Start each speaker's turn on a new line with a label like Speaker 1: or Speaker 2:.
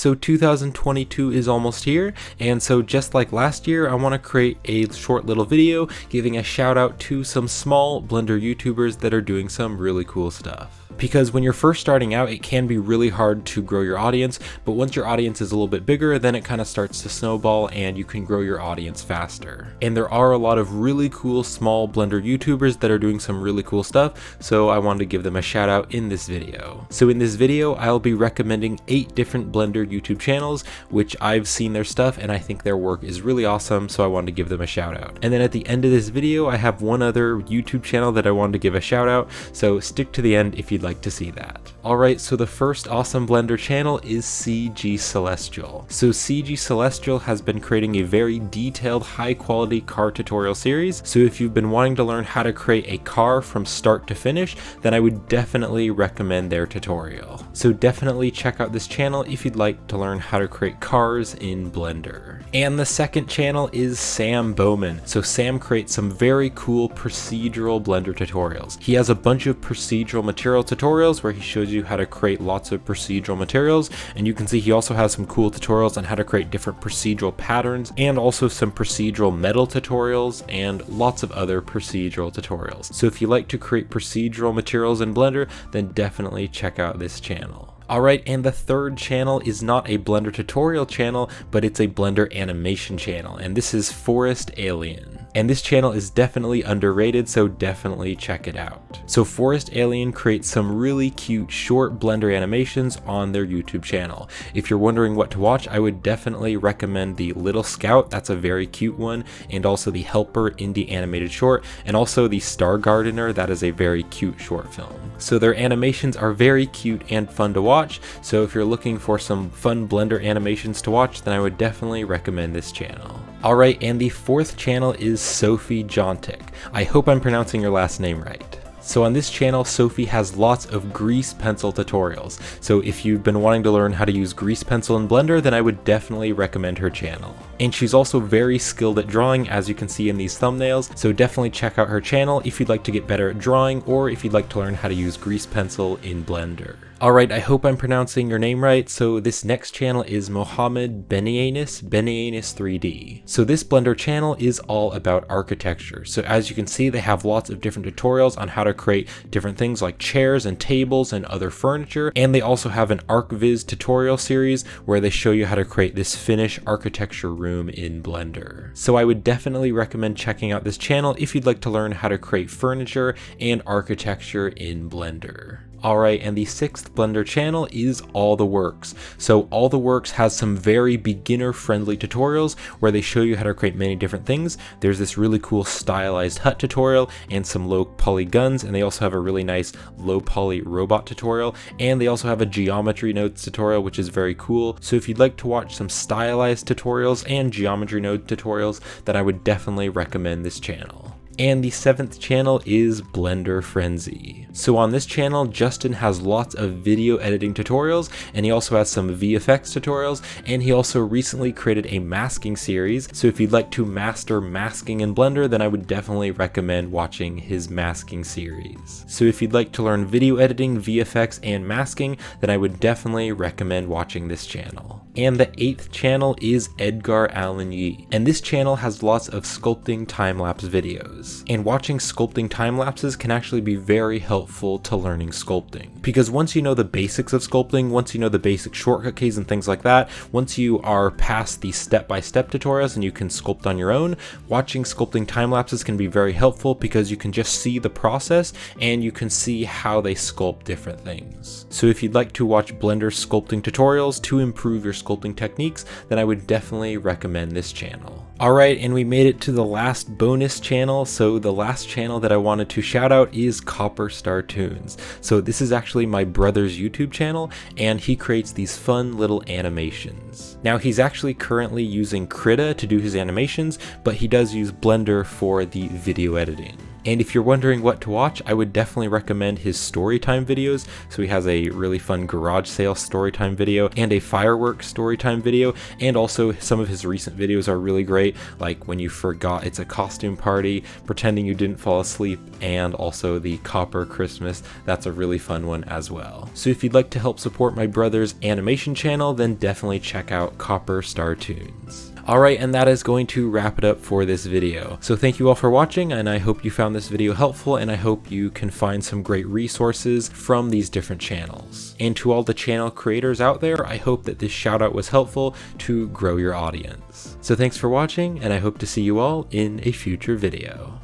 Speaker 1: so 2022 is almost here, and so just like last year, I want to create a short little video giving a shout out to some small Blender YouTubers that are doing some really cool stuff. Because when you're first starting out, it can be really hard to grow your audience, but once your audience is a little bit bigger, then it kind of starts to snowball and you can grow your audience faster. And there are a lot of really cool small Blender YouTubers that are doing some really cool stuff, so I wanted to give them a shout out in this video. So in this video, I'll be recommending 8 different Blender YouTube channels, which I've seen their stuff and I think their work is really awesome, so I wanted to give them a shout out. And then at the end of this video, I have one other YouTube channel that I wanted to give a shout out, so stick to the end if you'd like to see that. Alright, so the first awesome Blender channel is CG Celestial. So CG Celestial has been creating a very detailed, high quality car tutorial series, so if you've been wanting to learn how to create a car from start to finish, then I would definitely recommend their tutorial. So definitely check out this channel if you'd like to learn how to create cars in Blender. And the second channel is Sam Bowman. So Sam creates some very cool procedural Blender tutorials. He has a bunch of procedural material tutorials where he shows you how to create lots of procedural materials, and you can see he also has some cool tutorials on how to create different procedural patterns and also some procedural metal tutorials and lots of other procedural tutorials. So if you like to create procedural materials in Blender, then definitely check out this channel. Alright, and the third channel is not a Blender tutorial channel, but it's a Blender animation channel, and this is Forest Alien. And this channel is definitely underrated, so definitely check it out. So Forest Alien creates some really cute short Blender animations on their YouTube channel. If you're wondering what to watch, I would definitely recommend the Little Scout, that's a very cute one, and also the Helper indie animated short, and also the Star Gardener, that is a very cute short film. So their animations are very cute and fun to watch, so if you're looking for some fun Blender animations to watch, then I would definitely recommend this channel. Alright, and the fourth channel is Sophie Jontic. I hope I'm pronouncing your last name right. So on this channel, Sophie has lots of grease pencil tutorials. So if you've been wanting to learn how to use grease pencil in Blender, then I would definitely recommend her channel. And she's also very skilled at drawing, as you can see in these thumbnails, so definitely check out her channel if you'd like to get better at drawing or if you'd like to learn how to use grease pencil in Blender. Alright, I hope I'm pronouncing your name right. So this next channel is Mohammed Benianus 3D. So this Blender channel is all about architecture. So as you can see, they have lots of different tutorials on how to create different things like chairs and tables and other furniture. And they also have an ArcViz tutorial series where they show you how to create this Finnish architecture room in Blender. So I would definitely recommend checking out this channel if you'd like to learn how to create furniture and architecture in Blender. Alright, and the sixth Blender channel is All the Works. So All the Works has some very beginner friendly tutorials where they show you how to create many different things. There's this really cool stylized hut tutorial and some low poly guns, and they also have a really nice low poly robot tutorial, and they also have a geometry nodes tutorial, which is very cool. So if you'd like to watch some stylized tutorials and geometry node tutorials, then I would definitely recommend this channel. And the seventh channel is Blender Frenzy. So on this channel, Justin has lots of video editing tutorials, and he also has some VFX tutorials, and he also recently created a masking series. So if you'd like to master masking in Blender, then I would definitely recommend watching his masking series. So if you'd like to learn video editing, VFX, and masking, then I would definitely recommend watching this channel. And the eighth channel is Edgar Allen Yee, and this channel has lots of sculpting time-lapse videos. And watching sculpting time-lapses can actually be very helpful to learning sculpting. Because once you know the basics of sculpting, once you know the basic shortcut keys and things like that, once you are past the step-by-step tutorials and you can sculpt on your own, watching sculpting time-lapses can be very helpful because you can just see the process and you can see how they sculpt different things. So if you'd like to watch Blender sculpting tutorials to improve your sculpting techniques, then I would definitely recommend this channel. Alright, and we made it to the last bonus channel. So the last channel that I wanted to shout out is Copper Star Toons. So this is actually my brother's YouTube channel, and he creates these fun little animations. Now he's actually currently using Krita to do his animations, but he does use Blender for the video editing. And if you're wondering what to watch, I would definitely recommend his storytime videos. So he has a really fun garage sale storytime video and a fireworks storytime video, and also some of his recent videos are really great, like When You Forgot It's a Costume Party, Pretending You Didn't Fall Asleep, and also the Copper Christmas. That's a really fun one as well. So if you'd like to help support my brother's animation channel, then definitely check out Copper Star Tunes. Alright, and that is going to wrap it up for this video. So thank you all for watching, and I hope you found this video helpful, and I hope you can find some great resources from these different channels. And to all the channel creators out there, I hope that this shout out was helpful to grow your audience. So thanks for watching, and I hope to see you all in a future video.